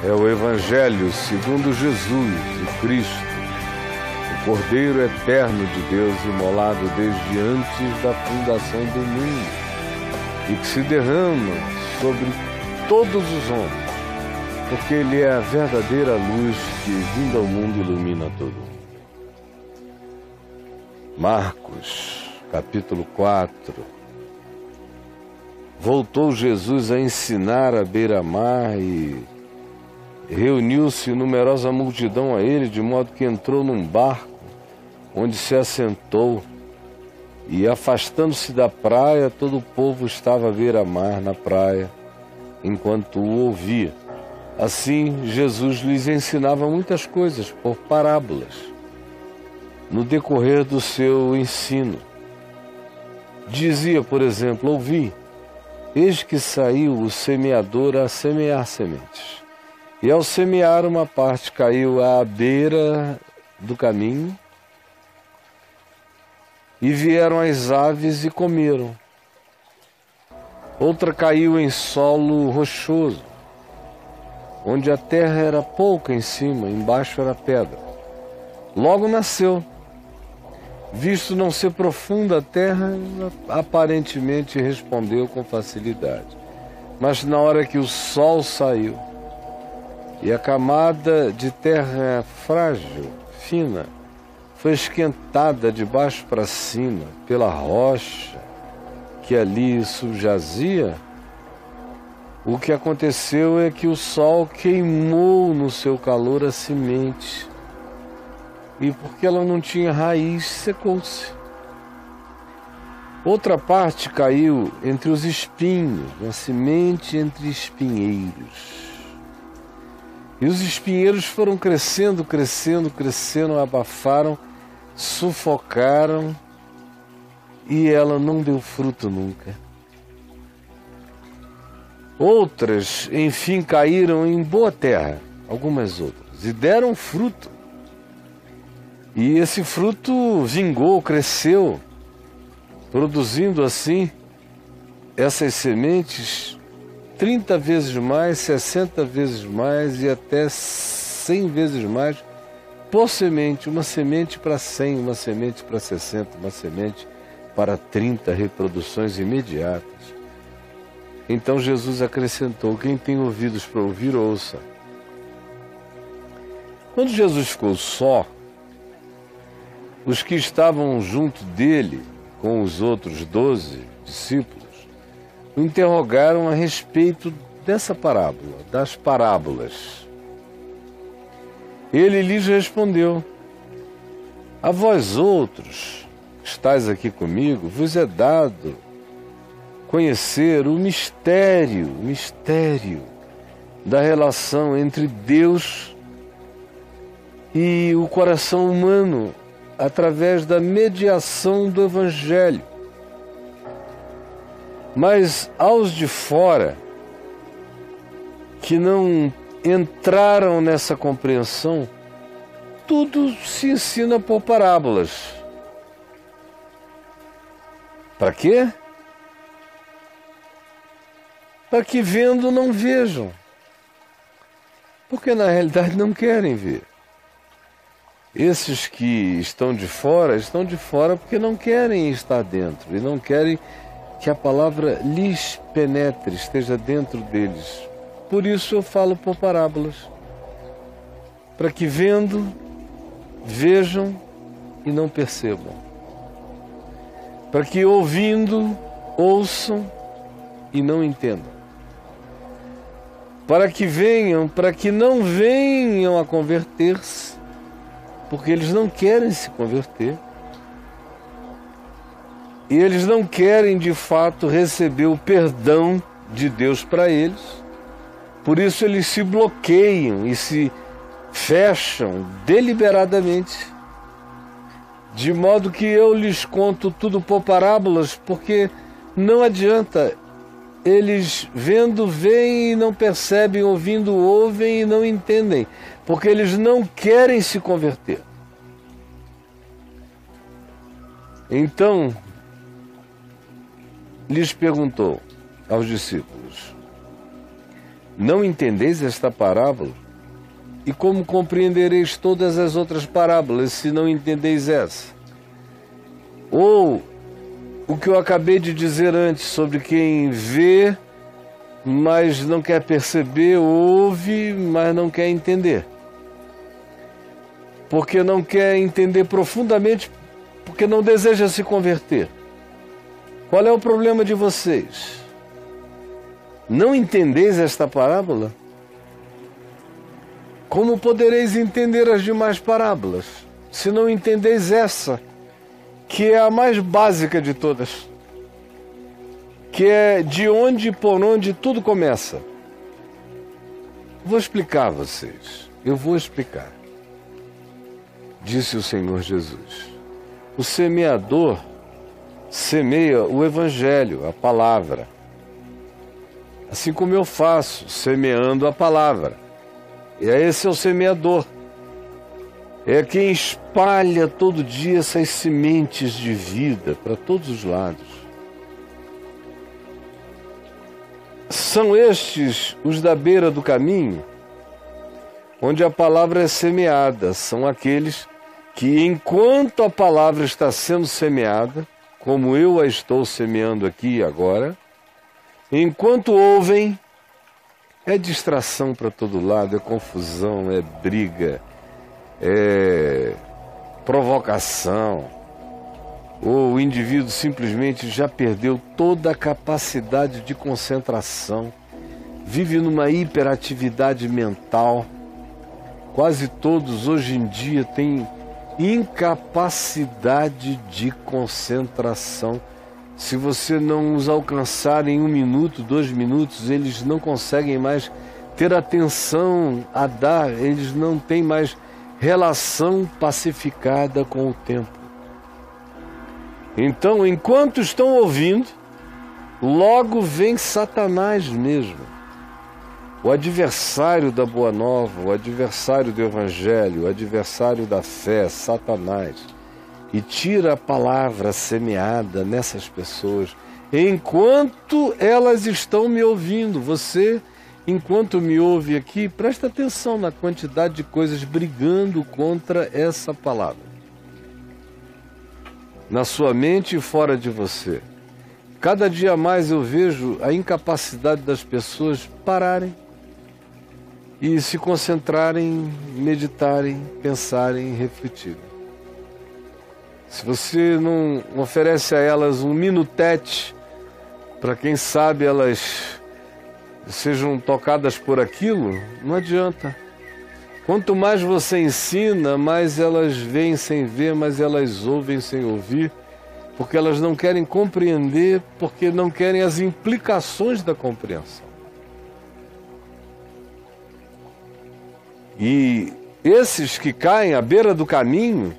é o Evangelho segundo Jesus, o Cristo, o Cordeiro eterno de Deus, imolado desde antes da fundação do mundo e que se derrama sobre todos os homens, porque Ele é a verdadeira luz que, vindo ao mundo, ilumina todo mundo. Marcos, capítulo 4. Voltou Jesus a ensinar à beira-mar e reuniu-se numerosa multidão a ele, de modo que entrou num barco, onde se assentou, e afastando-se da praia, todo o povo estava à beira-mar na praia, enquanto o ouvia. Assim, Jesus lhes ensinava muitas coisas por parábolas, no decorrer do seu ensino. Dizia, por exemplo, ouvi, eis que saiu o semeador a semear sementes. E ao semear, uma parte caiu à beira do caminho, e vieram as aves e comeram. Outra caiu em solo rochoso, onde a terra era pouca em cima, embaixo era pedra. Logo nasceu. Visto não ser profunda a terra, aparentemente respondeu com facilidade. Mas na hora que o sol saiu, e a camada de terra frágil, fina, foi esquentada de baixo para cima pela rocha que ali subjazia, o que aconteceu é que o sol queimou no seu calor a semente, e porque ela não tinha raiz, secou-se. Outra parte caiu entre os espinhos, uma semente entre espinheiros. E os espinheiros foram crescendo, abafaram, sufocaram, e ela não deu fruto nunca. Outras, enfim, caíram em boa terra, algumas outras, e deram fruto. E esse fruto vingou, cresceu, produzindo assim essas sementes 30 vezes mais, 60 vezes mais e até 100 vezes mais por semente. Uma semente para 100, uma semente para 60, uma semente para 30 reproduções imediatas. Então Jesus acrescentou, quem tem ouvidos para ouvir, ouça. Quando Jesus ficou só, os que estavam junto dele, com os outros 12 discípulos, o interrogaram a respeito dessa parábola, das parábolas. Ele lhes respondeu, a vós outros, que estáis aqui comigo, vos é dado conhecer o mistério da relação entre Deus e o coração humano, através da mediação do Evangelho. Mas aos de fora, que não entraram nessa compreensão, tudo se ensina por parábolas. Para quê? Para que vendo não vejam. Porque na realidade não querem ver. Esses que estão de fora porque não querem estar dentro e não querem que a palavra lhes penetre, esteja dentro deles. Por isso eu falo por parábolas, para que vendo, vejam e não percebam. Para que ouvindo, ouçam e não entendam. Para que não venham a converter-se, porque eles não querem se converter. E eles não querem, de fato, receber o perdão de Deus para eles. Por isso eles se bloqueiam e se fecham deliberadamente. De modo que eu lhes conto tudo por parábolas, porque não adianta. Eles vendo, veem e não percebem, ouvindo, ouvem e não entendem. Porque eles não querem se converter. Então, lhes perguntou aos discípulos, Não entendeis esta parábola? E como compreendereis todas as outras parábolas, se não entendeis essa? Ou o que eu acabei de dizer antes, sobre quem vê, mas não quer perceber, ouve, mas não quer entender. Porque não quer entender profundamente, porque não deseja se converter. Qual é o problema de vocês? Não entendeis esta parábola? Como podereis entender as demais parábolas, se não entendeis essa, que é a mais básica de todas, que é de onde e por onde tudo começa? Vou explicar a vocês, eu vou explicar. Disse o Senhor Jesus: o semeador semeia o Evangelho, a palavra, assim como eu faço, semeando a palavra. E esse é o semeador. É quem espalha todo dia essas sementes de vida para todos os lados. São estes os da beira do caminho, onde a palavra é semeada. São aqueles que, enquanto a palavra está sendo semeada, como eu a estou semeando aqui e agora, enquanto ouvem, é distração para todo lado, é confusão, é briga, é provocação. Ou o indivíduo simplesmente já perdeu toda a capacidade de concentração, vive numa hiperatividade mental. Quase todos hoje em dia têm incapacidade de concentração. Se você não os alcançar em 1 minuto, 2 minutos, eles não conseguem mais ter atenção a dar, eles não têm mais relação pacificada com o tempo. Então, enquanto estão ouvindo, logo vem Satanás mesmo, o adversário da Boa Nova, o adversário do Evangelho, o adversário da fé, Satanás, e tira a palavra semeada nessas pessoas, enquanto elas estão me ouvindo. Você, enquanto me ouve aqui, presta atenção na quantidade de coisas brigando contra essa palavra, na sua mente e fora de você. Cada dia mais eu vejo a incapacidade das pessoas pararem e se concentrarem, meditarem, pensarem, refletirem. Se você não oferece a elas um minutete, para quem sabe elas sejam tocadas por aquilo, não adianta. Quanto mais você ensina, mais elas veem sem ver, mais elas ouvem sem ouvir, porque elas não querem compreender, porque não querem as implicações da compreensão. E esses que caem à beira do caminho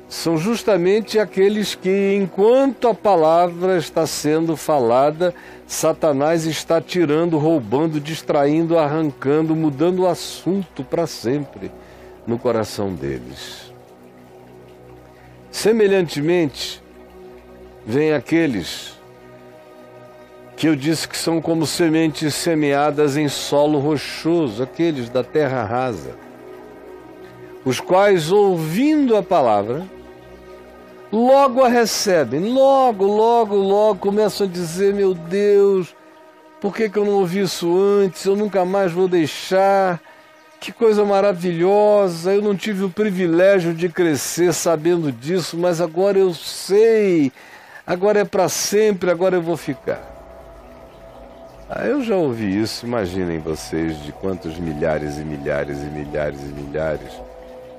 são justamente aqueles que, enquanto a palavra está sendo falada, Satanás está tirando, roubando, distraindo, arrancando, mudando o assunto para sempre no coração deles. Semelhantemente, vem aqueles que eu disse que são como sementes semeadas em solo rochoso, aqueles da terra rasa, os quais, ouvindo a palavra, logo a recebem, logo começam a dizer: meu Deus, por que eu não ouvi isso antes? Eu nunca mais vou deixar. Que coisa maravilhosa, eu não tive o privilégio de crescer sabendo disso, mas agora eu sei, agora é para sempre, agora eu vou ficar. Eu já ouvi isso, imaginem vocês de quantos milhares e milhares e milhares e milhares,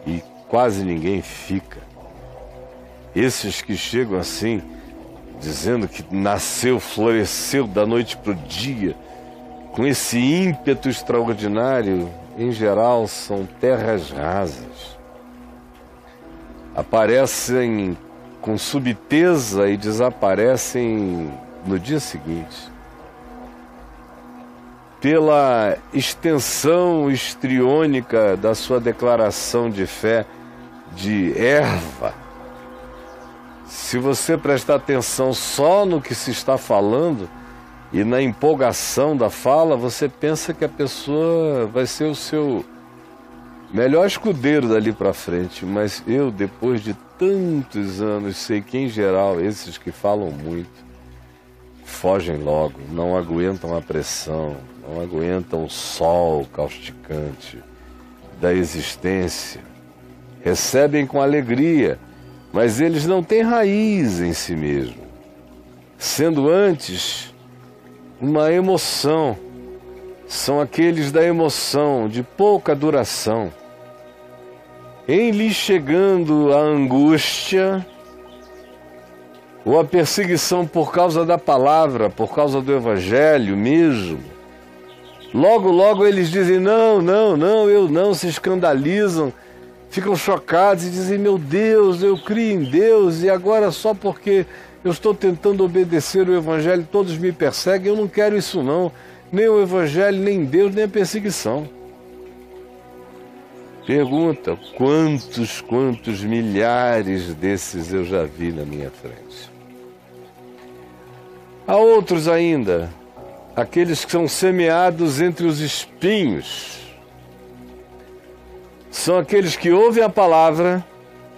e quase ninguém fica. Esses que chegam assim, dizendo que nasceu, floresceu da noite para o dia, com esse ímpeto extraordinário, em geral são terras rasas. Aparecem com subteza e desaparecem no dia seguinte. Pela extensão histriônica da sua declaração de fé de erva, se você prestar atenção só no que se está falando, e na empolgação da fala você pensa que a pessoa vai ser o seu melhor escudeiro dali para frente, mas eu, depois de tantos anos, sei que em geral esses que falam muito fogem logo, não aguentam a pressão, não aguentam o sol causticante da existência, recebem com alegria, mas eles não têm raiz em si mesmo, sendo antes uma emoção. São aqueles da emoção, de pouca duração. Em lhe chegando a angústia ou a perseguição por causa da palavra, por causa do evangelho mesmo, logo eles dizem não, eu não, se escandalizam, ficam chocados e dizem, meu Deus, eu creio em Deus e agora só porque eu estou tentando obedecer o evangelho todos me perseguem, eu não quero isso não, nem o evangelho, nem Deus, nem a perseguição. Pergunta, quantos milhares desses eu já vi na minha frente. Há outros ainda, aqueles que são semeados entre os espinhos. São aqueles que ouvem a palavra,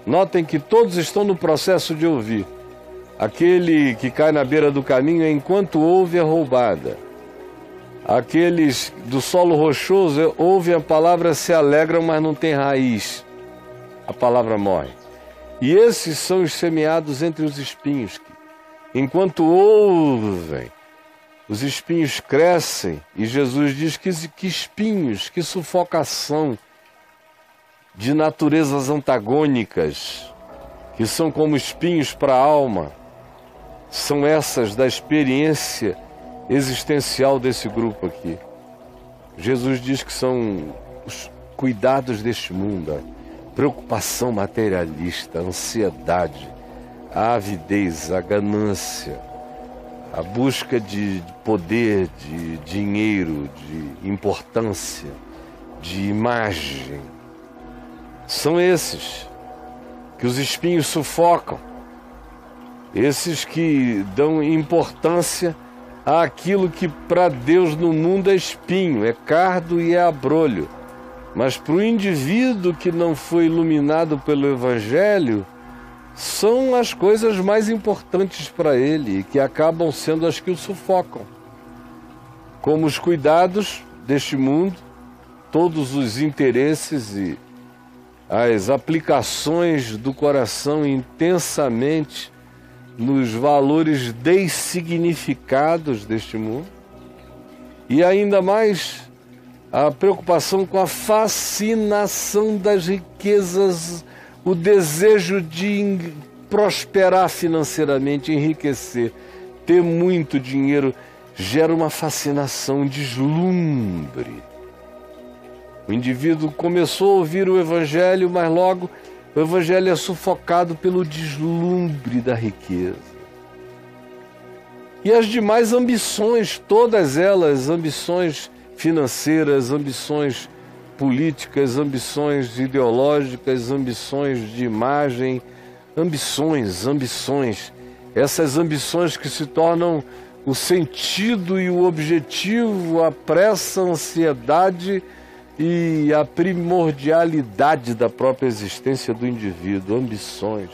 notem que todos estão no processo de ouvir. Aquele que cai na beira do caminho, enquanto ouve, é roubada. Aqueles do solo rochoso ouvem a palavra, se alegram, mas não tem raiz. A palavra morre. E esses são os semeados entre os espinhos. Enquanto ouvem, os espinhos crescem. E Jesus diz que espinhos, que sufocação de naturezas antagônicas, que são como espinhos para a alma, são essas da experiência existencial desse grupo aqui. Jesus diz que são os cuidados deste mundo, a preocupação materialista, a ansiedade, a avidez, a ganância, a busca de poder, de dinheiro, de importância, de imagem. São esses que os espinhos sufocam, esses que dão importância àquilo que para Deus no mundo é espinho, é cardo e é abrolho. Mas para o indivíduo que não foi iluminado pelo Evangelho, são as coisas mais importantes para ele e que acabam sendo as que o sufocam. Como os cuidados deste mundo, todos os interesses e as aplicações do coração intensamente nos valores dessignificados deste mundo, e ainda mais a preocupação com a fascinação das riquezas, o desejo de prosperar financeiramente, enriquecer, ter muito dinheiro, gera uma fascinação, um deslumbre. O indivíduo começou a ouvir o Evangelho, mas logo o Evangelho é sufocado pelo deslumbre da riqueza. E as demais ambições, todas elas, ambições financeiras, ambições políticas, ambições ideológicas, ambições de imagem, ambições. Essas ambições que se tornam o sentido e o objetivo, a pressa, a ansiedade e a primordialidade da própria existência do indivíduo, ambições.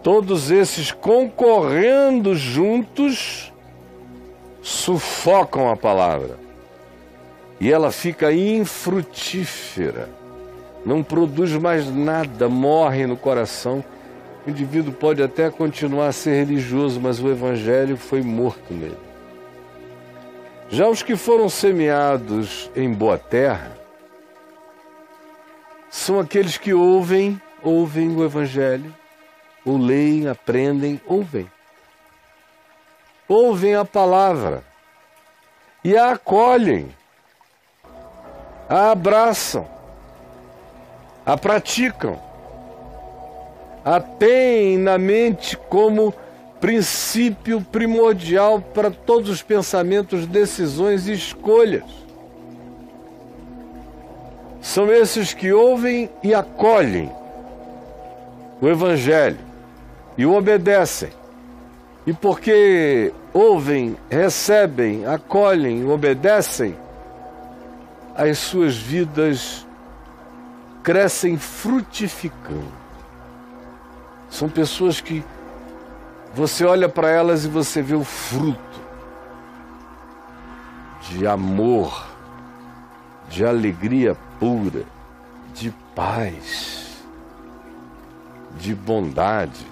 Todos esses concorrendo juntos sufocam a palavra. E ela fica infrutífera, não produz mais nada, morre no coração. O indivíduo pode até continuar a ser religioso, mas o Evangelho foi morto nele. Já os que foram semeados em boa terra são aqueles que ouvem o Evangelho, ou leem, aprendem, ouvem a palavra e a acolhem, a abraçam, a praticam, a têm na mente como princípio primordial para todos os pensamentos, decisões e escolhas. São esses que ouvem e acolhem o Evangelho e o obedecem. E porque ouvem, recebem, acolhem, obedecem, as suas vidas crescem frutificando. São pessoas que você olha para elas e você vê o fruto de amor, de alegria pura, de paz, de bondade,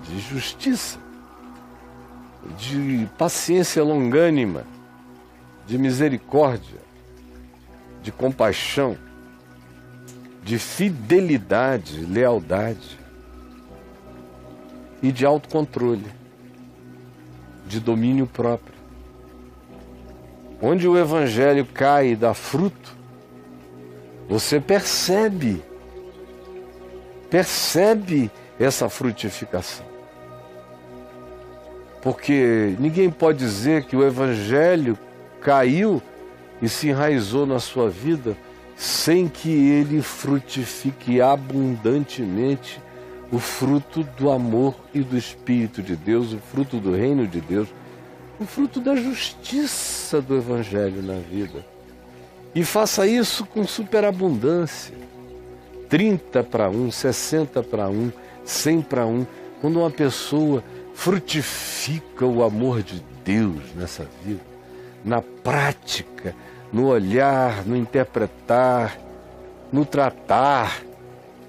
de justiça, de paciência longânima, de misericórdia, de compaixão, de fidelidade, lealdade e de autocontrole, de domínio próprio. Onde o Evangelho cai e dá fruto, você percebe essa frutificação. Porque ninguém pode dizer que o Evangelho caiu e se enraizou na sua vida sem que ele frutifique abundantemente o fruto do amor e do Espírito de Deus, o fruto do reino de Deus, o fruto da justiça do Evangelho na vida. E faça isso com superabundância. 30 para 1, 60 para 1, 100 para 1. Quando uma pessoa frutifica o amor de Deus nessa vida, na prática, no olhar, no interpretar, no tratar,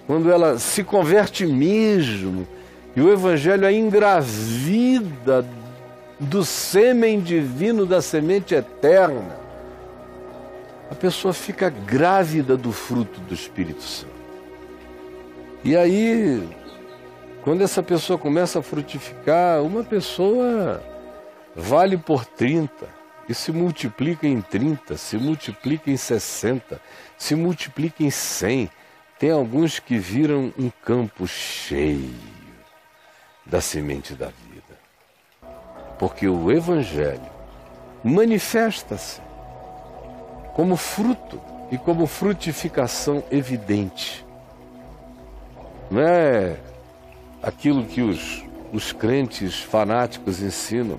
quando ela se converte mesmo, e o Evangelho a engravida do sêmen divino, da semente eterna, a pessoa fica grávida do fruto do Espírito Santo. E aí, quando essa pessoa começa a frutificar, uma pessoa vale por 30, e se multiplica em 30, se multiplica em 60, se multiplica em 100. Tem alguns que viram um campo cheio da semente da vida. Porque o Evangelho manifesta-se como fruto e como frutificação evidente. Não é aquilo que os crentes fanáticos ensinam,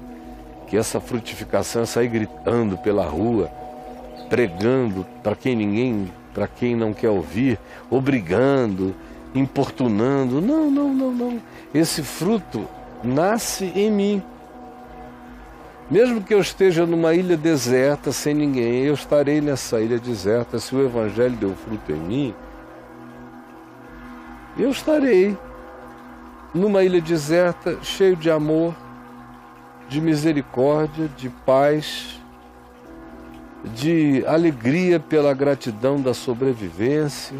que essa frutificação é sair gritando pela rua, pregando para quem não quer ouvir, obrigando, importunando. Não. Esse fruto nasce em mim. Mesmo que eu esteja numa ilha deserta, sem ninguém, eu estarei nessa ilha deserta. Se o Evangelho deu fruto em mim, eu estarei numa ilha deserta, cheio de amor, de misericórdia, de paz, de alegria pela gratidão da sobrevivência,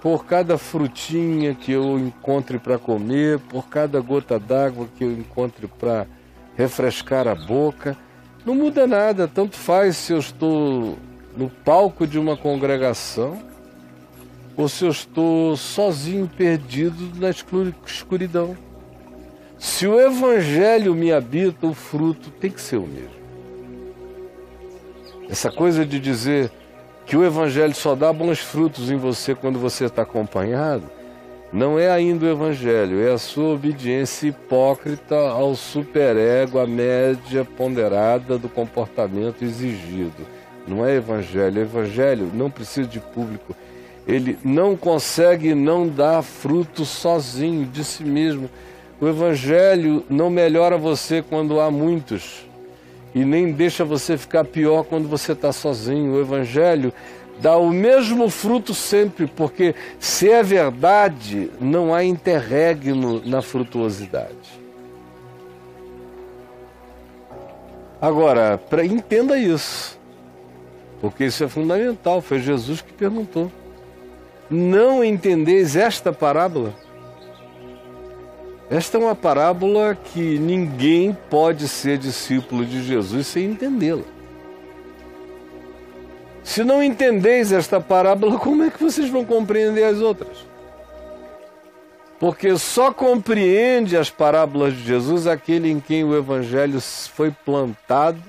por cada frutinha que eu encontre para comer, por cada gota d'água que eu encontre para refrescar a boca. Não muda nada, tanto faz se eu estou no palco de uma congregação ou se eu estou sozinho, perdido na escuridão. Se o Evangelho me habita, o fruto tem que ser o mesmo. Essa coisa de dizer que o Evangelho só dá bons frutos em você quando você está acompanhado, não é ainda o Evangelho, é a sua obediência hipócrita ao superego, à média ponderada do comportamento exigido. Não é Evangelho. O Evangelho não precisa de público. Ele não consegue não dar fruto sozinho, de si mesmo. O Evangelho não melhora você quando há muitos e nem deixa você ficar pior quando você está sozinho. O Evangelho dá o mesmo fruto sempre, porque se é verdade, não há interregno na frutuosidade. Agora, entenda isso, porque isso é fundamental. Foi Jesus que perguntou: não entendeis esta parábola? Esta é uma parábola que ninguém pode ser discípulo de Jesus sem entendê-la. Se não entendeis esta parábola, como é que vocês vão compreender as outras? Porque só compreende as parábolas de Jesus aquele em quem o Evangelho foi plantado,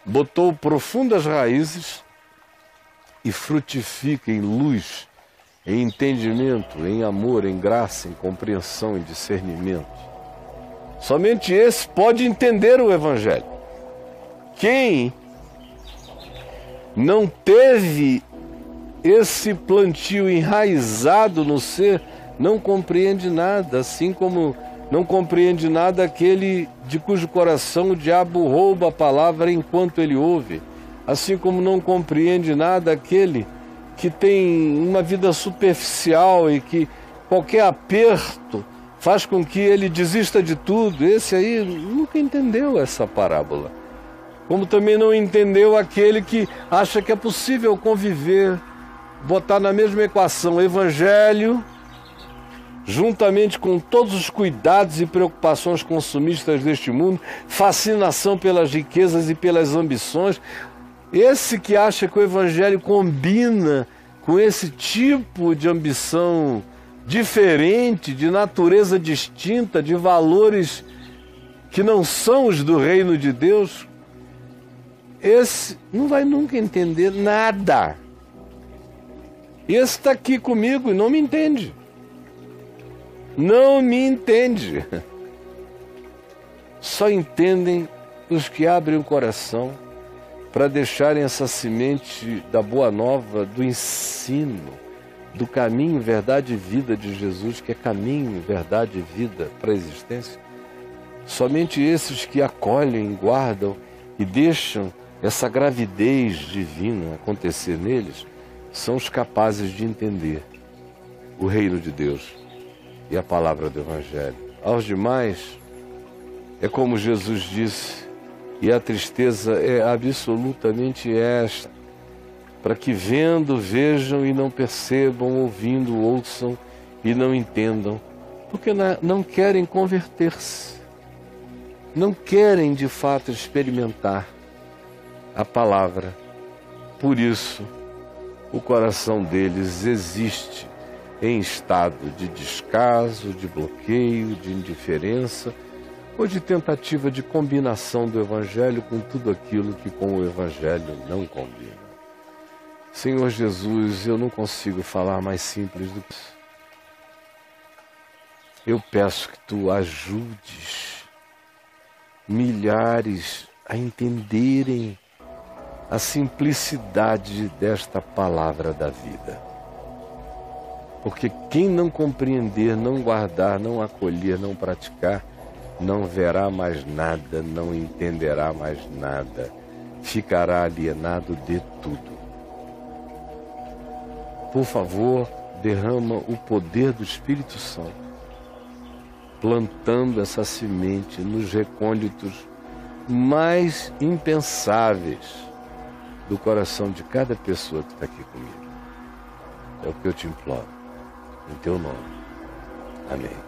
botou profundas raízes e frutifica em luz, em entendimento, em amor, em graça, em compreensão, em discernimento. Somente esse pode entender o Evangelho. Quem não teve esse plantio enraizado no ser, não compreende nada, assim como não compreende nada aquele de cujo coração o diabo rouba a palavra enquanto ele ouve, assim como não compreende nada aquele que tem uma vida superficial e que qualquer aperto faz com que ele desista de tudo. Esse aí nunca entendeu essa parábola. Como também não entendeu aquele que acha que é possível conviver, botar na mesma equação o Evangelho, juntamente com todos os cuidados e preocupações consumistas deste mundo, fascinação pelas riquezas e pelas ambições. Esse que acha que o Evangelho combina com esse tipo de ambição diferente, de natureza distinta, de valores que não são os do reino de Deus, esse não vai nunca entender nada. Esse está aqui comigo e não me entende. Não me entende. Só entendem os que abrem o coração para deixarem essa semente da boa nova, do ensino, do caminho, verdade e vida de Jesus, que é caminho, verdade e vida para a existência. Somente esses que acolhem, guardam e deixam essa gravidez divina acontecer neles são os capazes de entender o reino de Deus e a palavra do Evangelho. Aos demais, é como Jesus disse, e a tristeza é absolutamente esta, para que vendo, vejam e não percebam, ouvindo, ouçam e não entendam, porque não querem converter-se, não querem de fato experimentar a palavra. Por isso, o coração deles existe em estado de descaso, de bloqueio, de indiferença ou de tentativa de combinação do Evangelho com tudo aquilo que com o Evangelho não combina. Senhor Jesus, eu não consigo falar mais simples do que isso. Eu peço que Tu ajudes milhares a entenderem a simplicidade desta palavra da vida. Porque quem não compreender, não guardar, não acolher, não praticar, não verá mais nada, não entenderá mais nada, ficará alienado de tudo. Por favor, derrama o poder do Espírito Santo, plantando essa semente nos recônditos mais impensáveis do coração de cada pessoa que está aqui comigo. É o que eu te imploro, em Teu nome. Amém.